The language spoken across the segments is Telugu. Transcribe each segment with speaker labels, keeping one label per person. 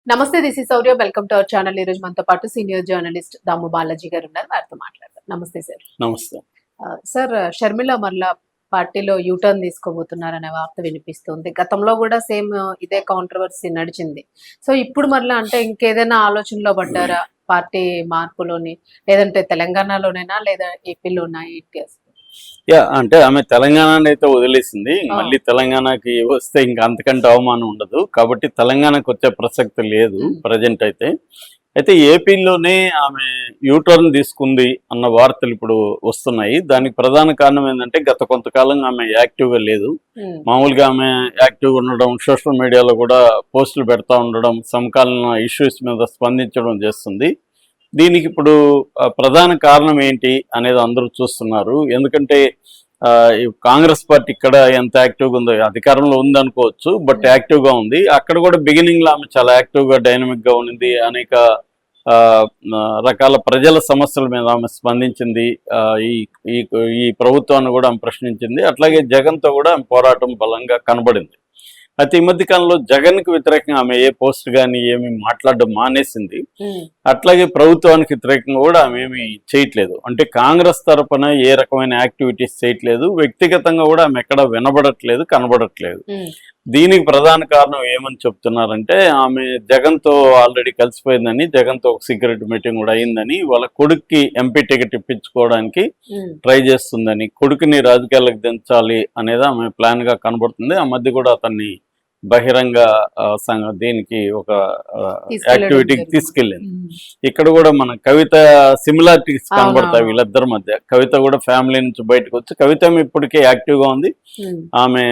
Speaker 1: నమస్తే, this is Shaurya. Welcome to our channel. ఈ రోజు మనతో పాటు సీనియర్ జర్నలిస్ట్ దాము బాలాజీ గారు ఉన్నారు. వారితో మాట్లాడదాం. నమస్తే సార్.
Speaker 2: నమస్తే.
Speaker 1: సార్, షర్మిల మరలా పార్టీలో యూటర్న్ తీసుకోబోతున్నారనే వార్త వినిపిస్తుంది. గతంలో కూడా సేమ్ ఇదే కాంట్రవర్సీ నడిచింది. సో ఇప్పుడు మరలా అంటే ఇంకేదైనా ఆలోచనలో పడ్డారా పార్టీ మార్పులోని, లేదంటే తెలంగాణలోనేనా లేదా ఏపీలోనా ఏంటి అసలు?
Speaker 2: అంటే ఆమె తెలంగాణ అయితే వదిలేసింది. మళ్ళీ తెలంగాణకి వస్తే ఇంకా అంతకంటే అవమానం ఉండదు కాబట్టి తెలంగాణకు వచ్చే ప్రసక్తి లేదు ప్రజెంట్ అయితే. ఏపీలోనే ఆమె యూటర్న్ తీసుకుంది అన్న వార్తలు ఇప్పుడు వస్తున్నాయి. దానికి ప్రధాన కారణం ఏంటంటే గత కొంతకాలంగా ఆమె యాక్టివ్గా లేదు. మామూలుగా ఆమె యాక్టివ్గా ఉండడం, సోషల్ మీడియాలో కూడా పోస్టులు పెడతా ఉండడం, సమకాలీన ఇష్యూస్ మీద స్పందించడం చేస్తుంది. దీనికి ఇప్పుడు ప్రధాన కారణం ఏంటి అనేది అందరూ చూస్తున్నారు. ఎందుకంటే కాంగ్రెస్ పార్టీ ఇక్కడ ఎంత యాక్టివ్గా ఉందో, అధికారంలో ఉంది అనుకోవచ్చు, బట్ యాక్టివ్గా ఉంది. అక్కడ కూడా బిగినింగ్లో ఆమె చాలా యాక్టివ్గా డైనమిక్గా ఉంది. అనేక రకాల ప్రజల సమస్యల మీద ఆమె స్పందించింది. ఈ ప్రభుత్వాన్ని కూడా ఆమె ప్రశ్నించింది. అట్లాగే జగన్తో కూడా ఆమె పోరాటం బలంగా కనబడింది. అయితే ఈ మధ్య కాలంలో జగన్కి వ్యతిరేకంగా ఆమె ఏ పోస్ట్ కానీ ఏమి మాట్లాడడం మానేసింది. అట్లాగే ప్రభుత్వానికి వ్యతిరేకంగా కూడా ఆమె ఏమి చేయట్లేదు. అంటే కాంగ్రెస్ తరఫున ఏ రకమైన యాక్టివిటీస్ చేయట్లేదు. వ్యక్తిగతంగా కూడా ఆమె ఎక్కడ వినబడట్లేదు, కనబడట్లేదు. దీనికి ప్రధాన కారణం ఏమని చెప్తున్నారంటే, ఆమె జగన్తో ఆల్రెడీ కలిసిపోయిందని, జగన్తో ఒక సీక్రెట్ మీటింగ్ కూడా అయిందని, వాళ్ళ కొడుక్కి ఎంపీ టికెట్ ఇప్పించుకోవడానికి ట్రై చేస్తుందని, కొడుకుని రాజకీయాలకు దించాలి అనేది ఆమె ప్లాన్గా కనబడుతుంది. ఆ మధ్య కూడా అతన్ని బహిరంగ దీనికి ఒక యాక్టివిటీకి తీసుకెళ్ళింది. ఇక్కడ కూడా మన కవిత సిమిలారిటీస్ కనబడతాయి వీళ్ళిద్దరి మధ్య. కవిత కూడా ఫ్యామిలీ నుంచి బయటకు వచ్చి, కవిత ఇప్పటికే యాక్టివ్గా ఉంది. ఆమె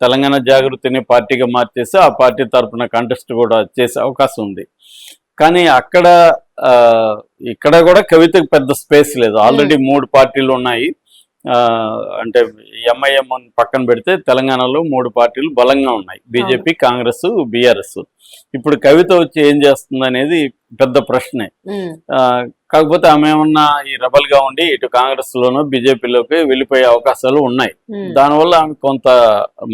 Speaker 2: తెలంగాణ జాగృతిని పార్టీగా మార్చేసి ఆ పార్టీ తరఫున కంటెస్ట్ కూడా చేసే అవకాశం ఉంది. కానీ ఇక్కడ కూడా కవితకు పెద్ద స్పేస్ లేదు. ఆల్రెడీ 3 పార్టీలు ఉన్నాయి. అంటే ఎంఐఎం పక్కన పెడితే తెలంగాణలో 3 పార్టీలు బలంగా ఉన్నాయి: బీజేపీ, కాంగ్రెస్, బీఆర్ఎస్. ఇప్పుడు కవిత వచ్చి ఏం చేస్తుంది అనేది పెద్ద ప్రశ్నే. కాకపోతే ఆమె ఏమన్నా ఈ రెబల్ గా ఉండి ఇటు కాంగ్రెస్ లోనో బీజేపీలోకి వెళ్ళిపోయే అవకాశాలు ఉన్నాయి. దానివల్ల ఆమె కొంత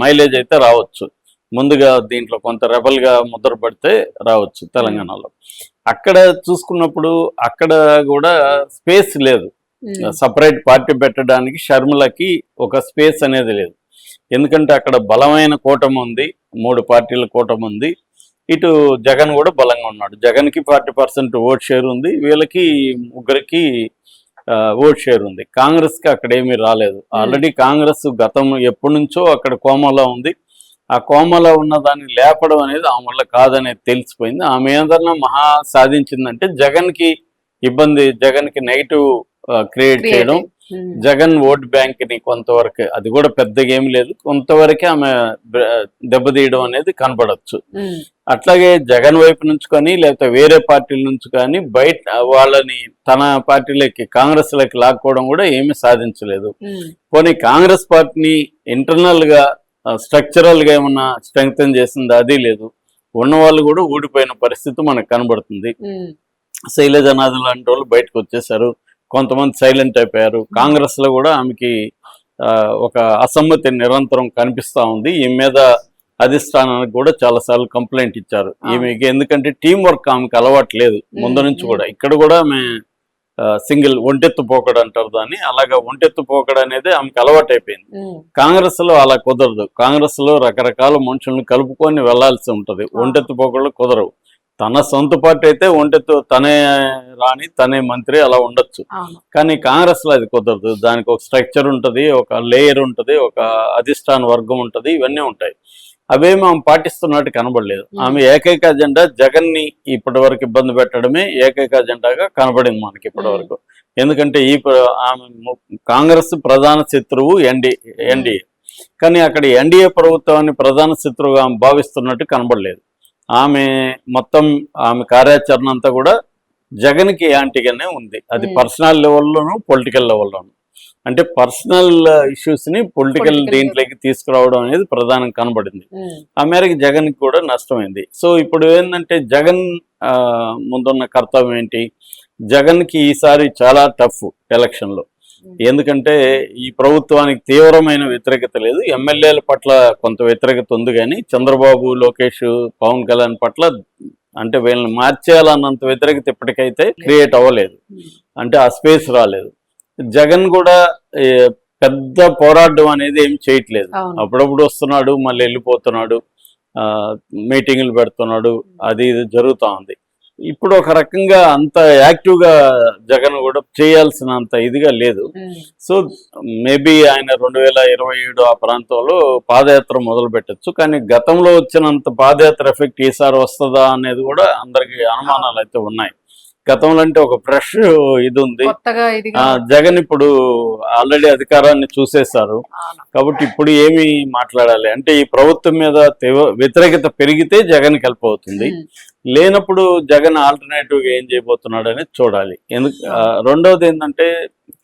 Speaker 2: మైలేజ్ అయితే రావచ్చు. ముందుగా దీంట్లో కొంత రెబల్ గా ముద్ర పడితే రావచ్చు తెలంగాణలో. అక్కడ చూసుకున్నప్పుడు అక్కడ కూడా స్పేస్ లేదు. సపరేట్ పార్టీ పెట్టడానికి షర్మిలకి ఒక స్పేస్ అనేది లేదు. ఎందుకంటే అక్కడ బలమైన కూటమి ఉంది, 3 పార్టీల కూటమి ఉంది. ఇటు జగన్ కూడా బలంగా ఉన్నాడు. జగన్కి 40% ఓట్ షేర్ ఉంది, వీళ్ళకి 3కి ఓట్ షేర్ ఉంది. కాంగ్రెస్కి అక్కడ ఏమీ రాలేదు. ఆల్రెడీ కాంగ్రెస్ గతం ఎప్పటి నుంచో అక్కడ కోమలో ఉంది. ఆ కోమలో ఉన్న దాన్ని లేపడం అనేది ఆమె వల్ల కాదనేది తెలిసిపోయింది. ఆమె ఏదన్నా మహా సాధించిందంటే జగన్కి ఇబ్బంది, జగన్కి నెగిటివ్ క్రియేట్ చేయడం, జగన్ ఓట్ బ్యాంక్ ని కొంతవరకు, అది కూడా పెద్దగా ఏమి లేదు, కొంతవరకే ఆమె దెబ్బతీయడం అనేది కనపడవచ్చు. అట్లాగే జగన్ వైపు నుంచి కానీ లేకపోతే వేరే పార్టీల నుంచి కానీ బయట వాళ్ళని తన పార్టీలోకి, కాంగ్రెస్ లోకి లాక్కోవడం కూడా ఏమీ సాధించలేదు. పోనీ కాంగ్రెస్ పార్టీని ఇంటర్నల్ గా స్ట్రక్చరల్ గా ఏమన్నా స్ట్రెంగ్తన్ చేసింది, అది లేదు. ఉన్న వాళ్ళు కూడా ఊడిపోయిన పరిస్థితి మనకు కనబడుతుంది. శైలజనాథ్ లాంటి వాళ్ళు బయటకు వచ్చేసారు, కొంతమంది సైలెంట్ అయిపోయారు. కాంగ్రెస్ లో కూడా ఆమెకి ఒక అసమ్మతి నిరంతరం కనిపిస్తూ ఉంది. ఈ మీద అధిష్టానానికి కూడా చాలాసార్లు కంప్లైంట్ ఇచ్చారు ఈమెకి. ఎందుకంటే టీం వర్క్ ఆమెకు అలవాటు లేదు ముందు నుంచి కూడా. ఇక్కడ కూడా ఆమె సింగిల్ ఒంటెత్తు పోకడు అంటారు దాన్ని, అలాగా ఒంటెత్తు పోకడు అనేది ఆమెకు అలవాటు అయిపోయింది. కాంగ్రెస్ లో అలా కుదరదు. కాంగ్రెస్ లో రకరకాల మనుషులను కలుపుకొని వెళ్లాల్సి ఉంటది. ఒంటెత్తు పోకళ్ళు కుదరవు. తన సొంత పార్టీ అయితే ఒంటెత్తు, తనే రాణి, తనే మంత్రి, అలా ఉండొచ్చు. కానీ కాంగ్రెస్ లో అది కుదరదు. దానికి ఒక స్ట్రక్చర్ ఉంటుంది, ఒక లేయర్ ఉంటుంది, ఒక అధిష్టాన వర్గం ఉంటుంది, ఇవన్నీ ఉంటాయి. అవేమి ఆమె పాటిస్తున్నట్టు కనబడలేదు. ఆమె ఏకైక అజెండా జగన్ ని ఇప్పటి వరకు ఇబ్బంది పెట్టడమే ఏకైక అజెండాగా కనబడింది మనకి ఇప్పటి వరకు. ఎందుకంటే ఆమె కాంగ్రెస్ ప్రధాన శత్రువు ఎన్డీఏ. కానీ అక్కడ ఎన్డీఏ ప్రభుత్వాన్ని ప్రధాన శత్రువుగా ఆమె భావిస్తున్నట్టు కనబడలేదు. ఆమె మొత్తం ఆమె కార్యాచరణ అంతా కూడా జగన్కి యాంటీగానే ఉంది. అది పర్సనల్ లెవెల్లోనూ పొలిటికల్ లెవెల్లోనూ. అంటే పర్సనల్ ఇష్యూస్ ని పొలిటికల్ దీంట్లోకి తీసుకురావడం అనేది ప్రధానం కనబడింది. ఆ మేరకు జగన్కి కూడా నష్టమైంది. సో ఇప్పుడు ఏంటంటే జగన్ ముందున్న కర్తవ్యం ఏంటి? జగన్కి ఈసారి చాలా టఫ్ ఎలక్షన్లో. ఎందుకంటే ఈ ప్రభుత్వానికి తీవ్రమైన వ్యతిరేకత లేదు. ఎమ్మెల్యేల పట్ల కొంత వ్యతిరేకత ఉంది, కానీ చంద్రబాబు, లోకేష్, పవన్ కళ్యాణ్ పట్ల అంటే వీళ్ళని మార్చేయాలన్నంత వ్యతిరేకత ఇప్పటికైతే క్రియేట్ అవ్వలేదు. అంటే ఆ స్పేస్ రాలేదు. జగన్ కూడా పెద్ద పోరాటం అనేది ఏం చేయట్లేదు.
Speaker 1: అవును.
Speaker 2: అప్పుడప్పుడు వస్తున్నాడు, మళ్ళీ వెళ్ళిపోతున్నాడు, మీటింగులు పెడుతున్నాడు, అది ఇది జరుగుతూ ఉంది. ఇప్పుడు ఒక రకంగా అంత యాక్టివ్గా జగన్ కూడా చేయాల్సినంత ఇదిగా లేదు. సో మేబీ ఆయన 2027 ఆ ప్రాంతంలో పాదయాత్ర మొదలు పెట్టచ్చు. కానీ గతంలో వచ్చినంత పాదయాత్ర ఎఫెక్ట్ ఈసారి వస్తుందా అనేది కూడా అందరికి అనుమానాలు అయితే ఉన్నాయి. గతంలో అంటే ఒక ఫ్రెష్ ఇది ఉంది.
Speaker 1: కొత్తగా ఇదిగా
Speaker 2: జగన్ ఇప్పుడు ఆల్రెడీ అధికారాన్ని చూసేశారు కాబట్టి ఇప్పుడు ఏమి మాట్లాడాలి అంటే ఈ ప్రభుత్వం మీద వ్యతిరేకత పెరిగితే జగన్కి హెల్ప్ అవుతుంది. లేనప్పుడు జగన్ ఆల్టర్నేటివ్ గా ఏం చేయబోతున్నాడు అనేది చూడాలి. ఎందుకు రెండవది ఏంటంటే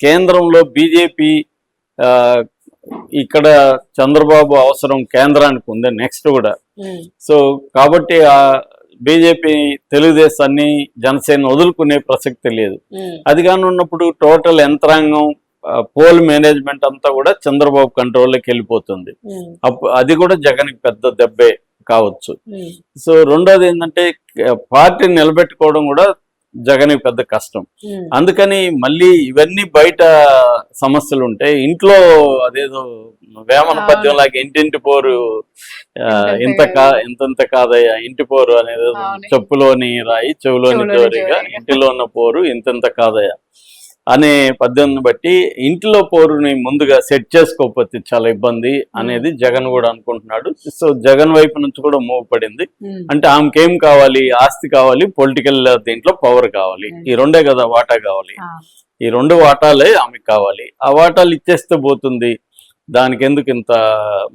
Speaker 2: కేంద్రంలో బీజేపీ ఇక్కడ చంద్రబాబు అవసరం కేంద్రానికి ఉంది నెక్స్ట్ కూడా. సో కాబట్టి బీజేపీ తెలుగుదేశాన్ని జనసేన వదులుకునే ప్రసక్తి లేదు. అది కానీ ఉన్నప్పుడు టోటల్ యంత్రాంగం పోల్ మేనేజ్మెంట్ అంతా కూడా చంద్రబాబు కంట్రోల్లోకి వెళ్ళిపోతుంది. అది కూడా జగన్కి పెద్ద దెబ్బే కావచ్చు. సో రెండోది ఏంటంటే పార్టీని నిలబెట్టుకోవడం కూడా జగన్కి పెద్ద కష్టం. అందుకని మళ్ళీ ఇవన్నీ బయట సమస్యలు ఉంటాయి. ఇంట్లో అదేదో వేమన పద్యం లాగా ఇంటింటి పోరు ఇంతంత కాదయ్యా ఇంటి పోరు అనేది చెప్పులోని రాయి చెవులోని జోరిగా ఇంటిలో ఉన్న పోరు ఇంతంత కాదయ్యా అనే పద్యాన్ని బట్టి ఇంటిలో పోరుని ముందుగా సెట్ చేసుకోకపోతే చాలా ఇబ్బంది అనేది జగన్ కూడా అనుకుంటున్నాడు. సో జగన్ వైపు నుంచి కూడా మూవ్ పడింది. అంటే ఆమెకేం కావాలి, ఆస్తి కావాలి, పొలిటికల్ దీంట్లో పవర్ కావాలి, ఈ రెండే కదా వాటా కావాలి. ఈ రెండు వాటాలే ఆమెకు కావాలి. ఆ వాటాలు ఇచ్చేస్తే పోతుంది, దానికి ఎందుకు ఇంత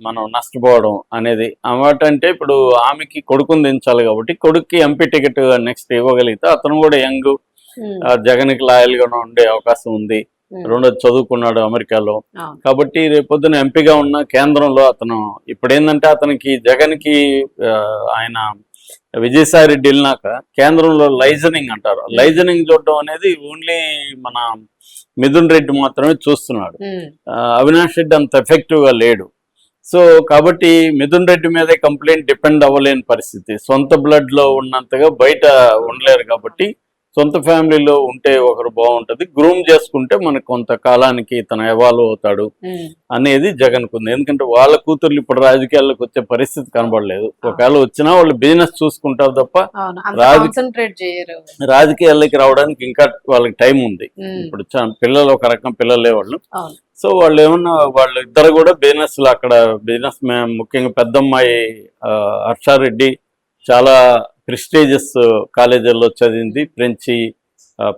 Speaker 2: మనం నష్టపోవడం అనేది. ఆ మాట అంటే ఇప్పుడు ఆమెకి కొడుకుని దించాలి కాబట్టి కొడుక్కి ఎంపీ టికెట్ నెక్స్ట్ ఇవ్వగలిగితే అతను కూడా యంగ్ జగన్కి లాయల్ గా ఉండే అవకాశం ఉంది. రెండోది చదువుకున్నాడు అమెరికాలో కాబట్టి రేపొద్దున ఎంపీగా ఉన్న కేంద్రంలో అతను ఇప్పుడు ఏంటంటే అతనికి జగన్కి ఆయన విజయసాయి రెడ్డి వెళ్ళినాక కేంద్రంలో లైజనింగ్ అంటారు. లైజనింగ్ చూడడం అనేది ఓన్లీ మన మిథున్ రెడ్డి మాత్రమే చూస్తున్నాడు. అవినాష్ రెడ్డి అంత ఎఫెక్టివ్ గా లేడు. సో కాబట్టి మిథున్ రెడ్డి మీదే కంప్లైంట్ డిపెండ్ అవ్వలేని పరిస్థితి. సొంత బ్లడ్ లో ఉన్నంతగా బయట ఉండలేరు కాబట్టి సొంత ఫ్యామిలీలో ఉంటే ఒకరు బాగుంటది, గ్రూమ్ చేసుకుంటే మనకు కొంతకాలానికి ఇతను ఎవాల్వ్ అవుతాడు అనేది జగన్కు ఉంది. ఎందుకంటే వాళ్ళ కూతుర్లు ఇప్పుడు రాజకీయాల్లోకి వచ్చే పరిస్థితి కనబడలేదు. ఒకవేళ వచ్చినా వాళ్ళు బిజినెస్ చూసుకుంటారు తప్ప రాజకీయాల్లోకి రావడానికి ఇంకా వాళ్ళకి టైం ఉంది. ఇప్పుడు పిల్లలు ఒక రకం పిల్లలే వాళ్ళు. సో వాళ్ళు ఏమన్నా వాళ్ళు ఇద్దరు కూడా బిజినెస్ లో అక్కడ బిజినెస్ ముఖ్యంగా పెద్దమ్మాయి హర్షారెడ్డి చాలా ప్రెస్టీజియస్ కాలేజీల్లో చదివింది,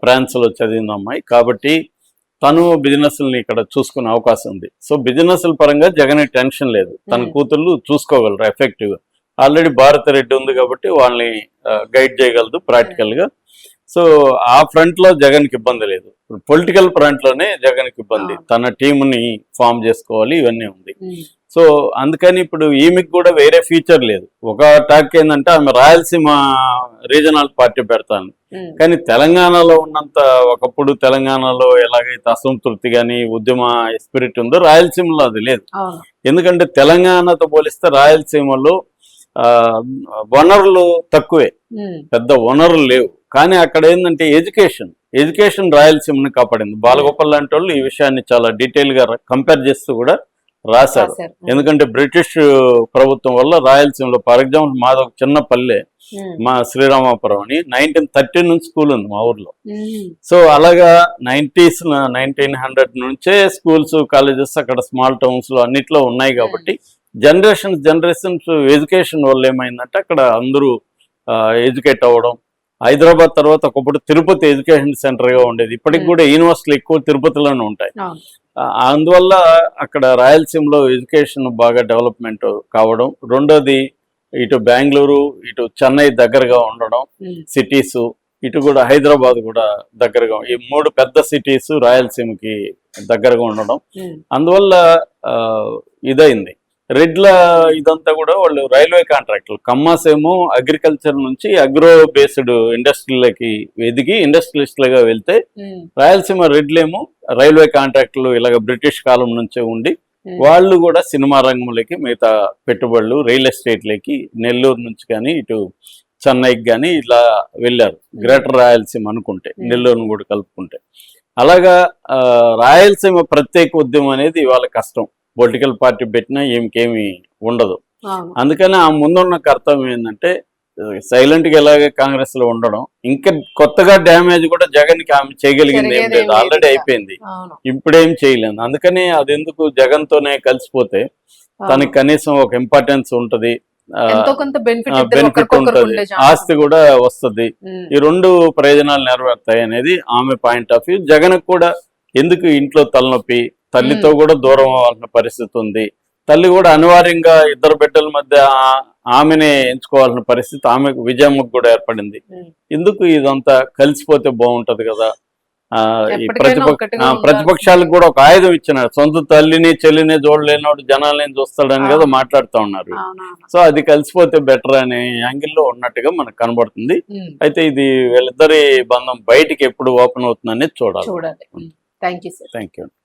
Speaker 2: ఫ్రాన్స్లో చదివింది అమ్మాయి. కాబట్టి తను బిజినెస్ని ఇక్కడ చూసుకునే అవకాశం ఉంది. సో బిజినెస్ల పరంగా జగన్ టెన్షన్ లేదు, తన కూతుళ్ళు చూసుకోగలరు ఎఫెక్టివ్గా. ఆల్రెడీ భారతిరెడ్డి ఉంది కాబట్టి వాళ్ళని గైడ్ చేయగలదు ప్రాక్టికల్గా. సో ఆ ఫ్రంట్లో జగన్కి ఇబ్బంది లేదు. పొలిటికల్ ఫ్రంట్లోనే జగన్కి ఇబ్బంది, తన టీంని ఫామ్ చేసుకోవాలి, ఇవన్నీ ఉంది. సో అందుకని ఇప్పుడు ఈమెకి కూడా వేరే ఫ్యూచర్ లేదు. ఒక టాక్ ఏంటంటే ఆమె రాయలసీమ రీజనల్ పార్టీ పెడతాను, కానీ తెలంగాణలో ఉన్నంత ఒకప్పుడు తెలంగాణలో ఎలాగైతే అసంతృప్తి కానీ ఉద్యమ స్పిరిట్ ఉందో రాయలసీమలో అది లేదు. ఎందుకంటే తెలంగాణతో పోలిస్తే రాయలసీమలో వనరులు తక్కువే, పెద్ద వనరులు లేవు. కానీ అక్కడ ఏంటంటే ఎడ్యుకేషన్ రాయలసీమని కాపాడింది. బాలగోపాల్ లాంటి వాళ్ళు ఈ విషయాన్ని చాలా డీటెయిల్ గా కంపేర్ చేస్తూ కూడా రాశారు. ఎందుకంటే బ్రిటిష్ ప్రభుత్వం వల్ల రాయలసీమలో ఫర్ ఎగ్జాంపుల్ మాది ఒక చిన్న పల్లె, మా శ్రీరామాపురం అని 1930 నుంచి స్కూల్ ఉంది మా ఊర్లో. సో అలాగా 1900 నుంచే స్కూల్స్ కాలేజెస్ అక్కడ స్మాల్ టౌన్స్ లో అన్నిట్లో ఉన్నాయి. కాబట్టి జనరేషన్స్ ఎడ్యుకేషన్ వల్ల ఏమైందంటే అక్కడ అందరూ ఎడ్యుకేట్ అవ్వడం. హైదరాబాద్ తర్వాత ఒకప్పుడు తిరుపతి ఎడ్యుకేషన్ సెంటర్ గా ఉండేది, ఇప్పటికి కూడా యూనివర్సిటీలు ఎక్కువ తిరుపతిలోనే ఉంటాయి. అందువల్ల అక్కడ రాయలసీమలో ఎడ్యుకేషన్ బాగా డెవలప్మెంట్ కావడం. రెండోది ఇటు బెంగళూరు ఇటు చెన్నై దగ్గరగా ఉండడం సిటీస్, ఇటు కూడా హైదరాబాద్ కూడా దగ్గరగా, ఈ మూడు పెద్ద సిటీస్ రాయలసీమకి దగ్గరగా ఉండడం. అందువల్ల ఇదైంది. రెడ్ల ఇదంతా కూడా వాళ్ళు రైల్వే కాంట్రాక్టులు. కమ్మాస్ ఏమో అగ్రికల్చర్ నుంచి అగ్రో బేస్డ్ ఇండస్ట్రీలకి ఎదిగి ఇండస్ట్రియలిస్ట్లుగా వెళ్తే, రాయలసీమ రెడ్లేమో రైల్వే కాంట్రాక్టులు ఇలాగ బ్రిటిష్ కాలం నుంచే ఉండి వాళ్ళు కూడా సినిమా రంగంలోకి మిగతా పెట్టుబడులు రియల్ ఎస్టేట్లకి నెల్లూరు నుంచి కానీ ఇటు చెన్నైకి కానీ ఇలా వెళ్ళారు, గ్రేటర్ రాయలసీమ అనుకుంటే, నెల్లూరును కూడా కలుపుకుంటే. అలాగా రాయలసీమ ప్రత్యేక ఉద్యమం అనేది ఇవాళ కష్టం. పొలిటికల్ పార్టీ పెట్టినా ఏమికేమి ఉండదు.
Speaker 1: అవును.
Speaker 2: అందుకని ఆ ముందున్న కర్తవ్యం ఏంటంటే సైలెంట్గా ఇలాగే కాంగ్రెస్ లో ఉండడం. ఇంకా కొత్తగా డ్యామేజ్ కూడా జగన్కి ఆమె చేయగలిగింది ఏం లేదు, ఆల్రెడీ అయిపోయింది,
Speaker 1: అవును.
Speaker 2: ఇప్పుడేం చేయలేదు. అందుకని అది ఎందుకు జగన్తోనే కలిసిపోతే తనకి కనీసం ఒక ఇంపార్టెన్స్ ఉంటది,
Speaker 1: ఎంతో కొంత
Speaker 2: బెనిఫిట్ ఉంటది, ఆస్తి కూడా వస్తుంది, ఈ రెండు ప్రయోజనాలు నెరవేరుతాయి అనేది ఆమె పాయింట్ ఆఫ్ వ్యూ. జగన్ కూడా ఎందుకు ఇంట్లో తలనొప్పి, తల్లితో కూడా దూరం అవ్వాల్సిన పరిస్థితి ఉంది, తల్లి కూడా అనివార్యంగా ఇద్దరు బిడ్డల మధ్య ఆమెనే ఎంచుకోవాల్సిన పరిస్థితి ఆమెకు, విజయమ్మకు కూడా ఏర్పడింది. ఎందుకు ఇదంతా కలిసిపోతే బాగుంటది కదా. ఈ ప్రతిపక్షాలకు కూడా ఒక ఆయుధం ఇచ్చినారు, సొంత తల్లిని చెల్లిని చూడలేనోడు జనాలని చూస్తాడని కదా మాట్లాడుతూ ఉన్నారు. సో అది కలిసిపోతే బెటర్ అనే యాంగిల్లో ఉన్నట్టుగా మనకు కనబడుతుంది. అయితే ఇది వీళ్ళిద్దరి బంధం బయటికి ఎప్పుడు ఓపెన్ అవుతుందనేది చూడాలి.
Speaker 1: Thank you.